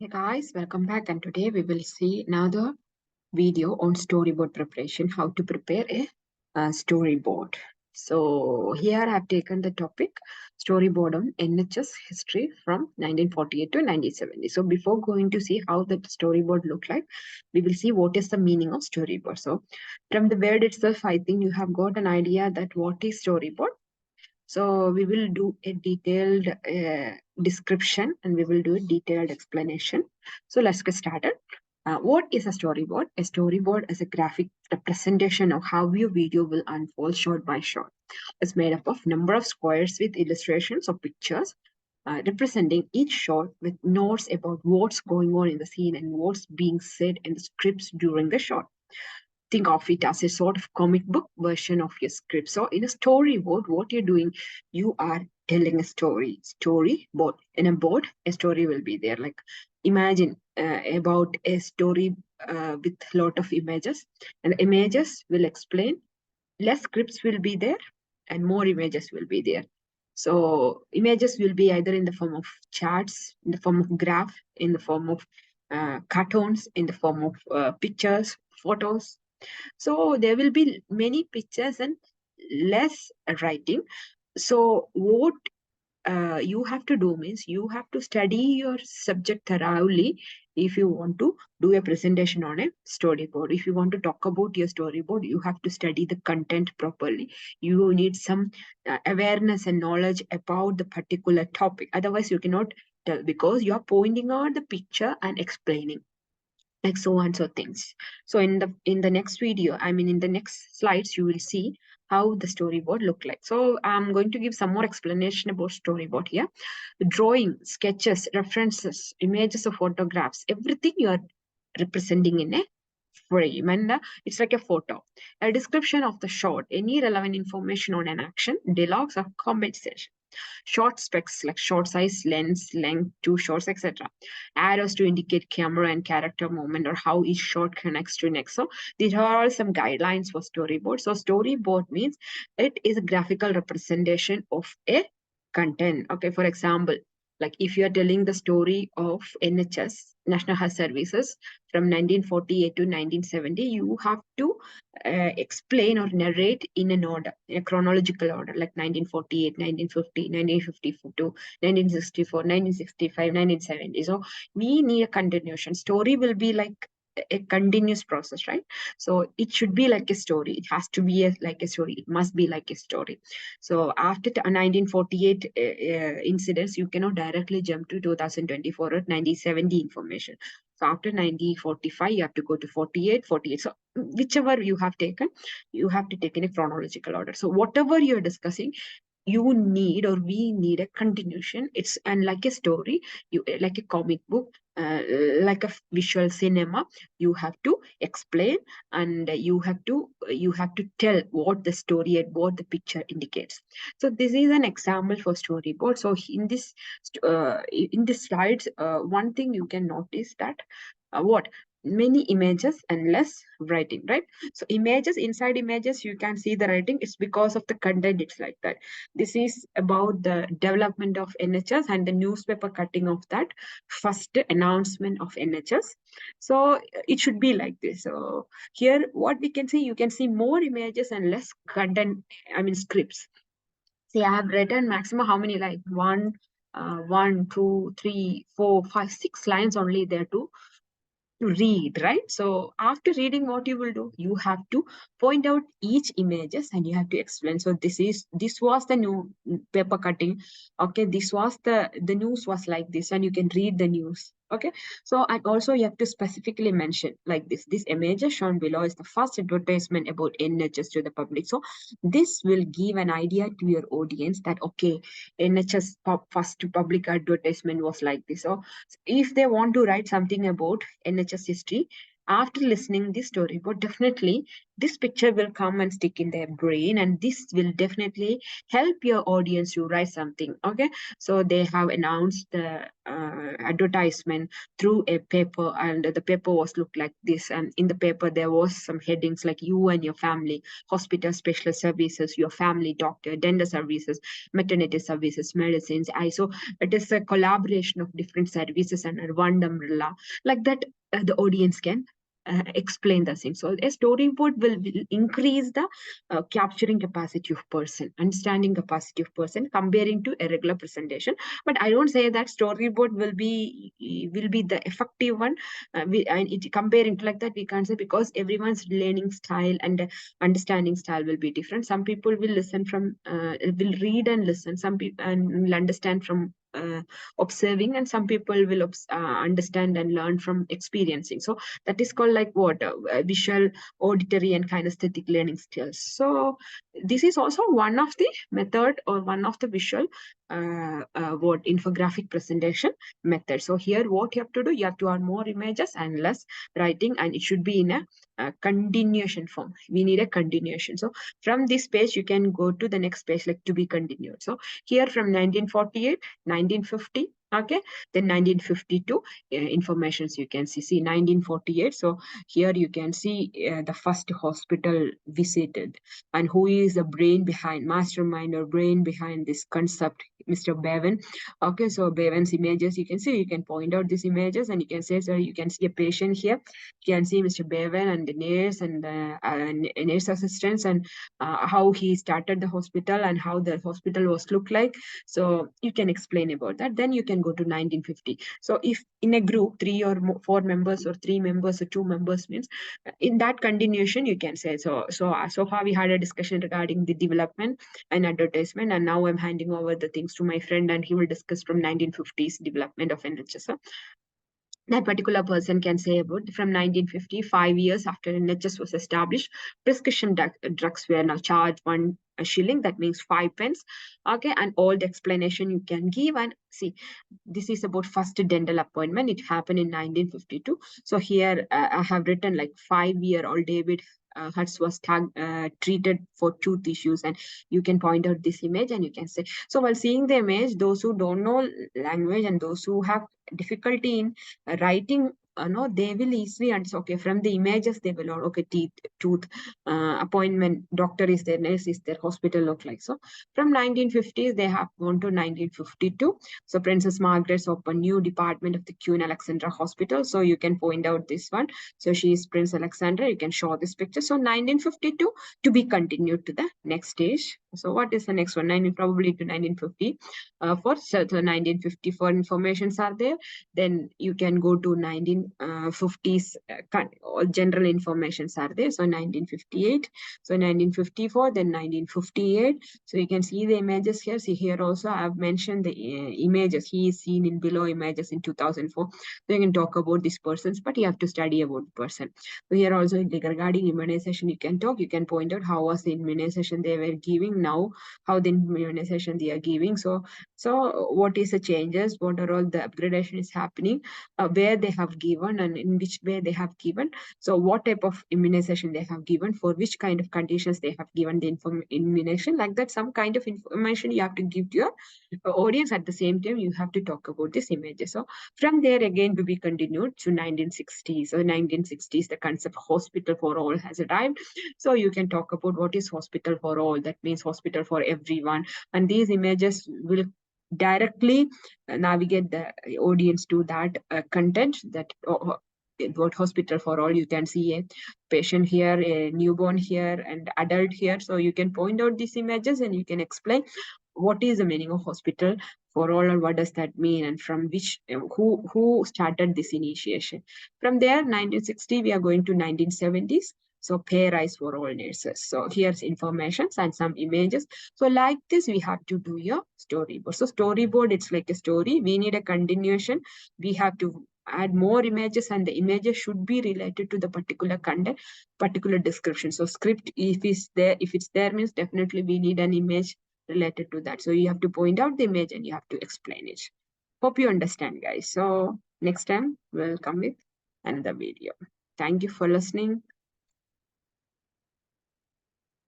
Hey guys, welcome back, and today we will see another video on storyboard preparation, how to prepare a storyboard. So here I have taken the topic storyboard on NHS history from 1948 to 1970. So before going to see how the storyboard look like, we will see what is the meaning of storyboard. So from the word itself, I think you have got an idea that what is storyboard. So we will do a detailed description and we will do a detailed explanation. So let's get started. What is a storyboard? A storyboard is a graphic representation of how your video will unfold shot by shot. It's made up of number of squares with illustrations or pictures representing each shot with notes about what's going on in the scene and what's being said in the scripts during the shot. Think of it as a sort of comic book version of your script. So in a storyboard, what you're doing, you are telling a storyboard. In a board, a story will be there. Like imagine about a story with lot of images, and the images will explain. Less scripts will be there, and more images will be there. So images will be either in the form of charts, in the form of graph, in the form of cartoons, in the form of pictures, photos. So there will be many pictures and less writing. So what you have to do means you have to study your subject thoroughly if you want to do a presentation on a storyboard. If you want to talk about your storyboard, you have to study the content properly. You need some awareness and knowledge about the particular topic. Otherwise, you cannot tell because you are pointing out the picture and explaining like so and so things. So in the next video, I mean in the next slides, you will see how the storyboard look like. So I'm going to give some more explanation about storyboard here. Drawing, sketches, references, images of photographs, everything you are representing in a frame, and it's like a photo. A description of the shot, any relevant information on an action, dialogues or compensation. Short specs like short size, lens, length, two shots, etc. Arrows to indicate camera and character movement or how each shot connects to next. So these are all some guidelines for storyboard. So storyboard means it is a graphical representation of a content. Okay, for example, like if you are telling the story of NHS, National Health Services, from 1948 to 1970, you have to explain or narrate in an order, in a chronological order, like 1948, 1950, 1952, 1964, 1965, 1970. So we need a continuation. Story will be like a continuous process, right? So it should be like a story. It has to be like a story. It must be like a story. So after 1948 incidents, you cannot directly jump to 2024 or 1970 information. So after 1945, you have to go to 48, 48. So whichever you have taken, you have to take in a chronological order. So whatever you're discussing, you need or we need a continuation. It's and like a story, you like a comic book, like a visual cinema. You have to explain and you have to tell what the story and what the picture indicates. So this is an example for storyboard. So in this slides, one thing you can notice that what many images and less writing, right? So images, inside images you can see the writing. It's because of the content. It's like that. This is about the development of NHS and the newspaper cutting of that first announcement of NHS. So it should be like this. So here what we can see, you can see more images and less content, I mean scripts. See, I have written maximum how many, like one, two, three, four, five, 6 lines only there to read, right? So after reading, what you will do, you have to point out each images and you have to explain. So this was the new paper cutting. Okay, this was the news was like this, and you can read the news. Okay, so and also you have to specifically mention like this image shown below is the first advertisement about NHS to the public. So this will give an idea to your audience that okay, NHS first public advertisement was like this. So if they want to write something about NHS history, after listening this storyboard, definitely this picture will come and stick in their brain, and this will definitely help your audience to write something. Okay, so they have announced the advertisement through a paper, and the paper was looked like this, and in the paper there was some headings like you and your family, hospital specialist services, your family doctor, dental services, maternity services, medicines. So it is a collaboration of different services under one umbrella, like that. The audience can explain the thing. So a storyboard will increase the capturing capacity of person, understanding capacity of person, comparing to a regular presentation. But I don't say that storyboard will be the effective one. And it comparing to like that, we can't say, because everyone's learning style and understanding style will be different. Some people will listen from will read and listen. Some people and will understand from observing, and some people will understand and learn from experiencing. So that is called like what visual, auditory, and kinesthetic learning skills. So this is also one of the method, or one of the visual what infographic presentation method. So here what you have to do, you have to add more images and less writing, and it should be in a continuation form. We need a continuation. So from this page you can go to the next page, like to be continued. So here from 1948, 1950, okay, then 1952 informations you can see 1948. So here you can see the first hospital visited, and who is the brain behind, mastermind or brain behind this concept, Mr. Bevan. Okay, so Bevan's images you can see, you can point out these images, and you can say, so you can see a patient here, you can see Mr. Bevan and the nurse and nurse assistants, and how he started the hospital and how the hospital was look like. So you can explain about that. Then you can go to 1950. So if in a group 3 or 4 members, or 3 members or 2 members, means in that continuation you can say. So far we had a discussion regarding the development and advertisement, and now I'm handing over the things to my friend, and he will discuss from 1950s development of NHS. That particular person can say about from 1950, 5 years after NHS was established, prescription drugs were now charged 1 shilling, that means 5 pence. Okay, and all the explanation you can give. And see, this is about first dental appointment, it happened in 1952. So here I have written like 5-year-old David Hertz was treated for tooth issues, and you can point out this image and you can say. So while seeing the image, those who don't know language and those who have difficulty in writing, no, they will easily understand. Okay, from the images they will know, okay, teeth, tooth, appointment, doctor is there, nurse is there, hospital look like. So from 1950s they have gone to 1952. So Princess Margaret's opened new department of the Queen Alexandra Hospital. So you can point out this one. So she is Prince Alexandra, you can show this picture. So 1952 to be continued to the next stage. So what is the next one? Probably to 1950. So 1954 informations are there. Then you can go to 1950s, all general informations are there. So 1958, so 1954, then 1958. So you can see the images here. See here also I have mentioned the images. He is seen in below images in 2004. So you can talk about these persons, but you have to study about the person. So here also regarding immunization you can talk, you can point out how was the immunization they were giving, now how the immunization they are giving. So what is the changes, what are all the upgradation is happening, where they have given and in which way they have given. So what type of immunization they have given, for which kind of conditions they have given the immunization, like that. Some kind of information you have to give to your audience. At the same time you have to talk about this images. So from there again to be continued to 1960s. So 1960s the concept hospital for all has arrived. So you can talk about what is hospital for all, that means hospital for everyone, and these images will directly navigate the audience to that content, that what hospital for all. You can see a patient here, a newborn here, and adult here. So you can point out these images and you can explain what is the meaning of hospital for all, or what does that mean, and from which who started this initiation. From there 1960 we are going to 1970s. So pay rise for all nurses. So here's information and some images. So like this, we have to do your storyboard. So storyboard, it's like a story. We need a continuation. We have to add more images, and the images should be related to the particular content, particular description. So script, if it's there means definitely we need an image related to that. So you have to point out the image and you have to explain it. Hope you understand, guys. So next time we'll come with another video. Thank you for listening.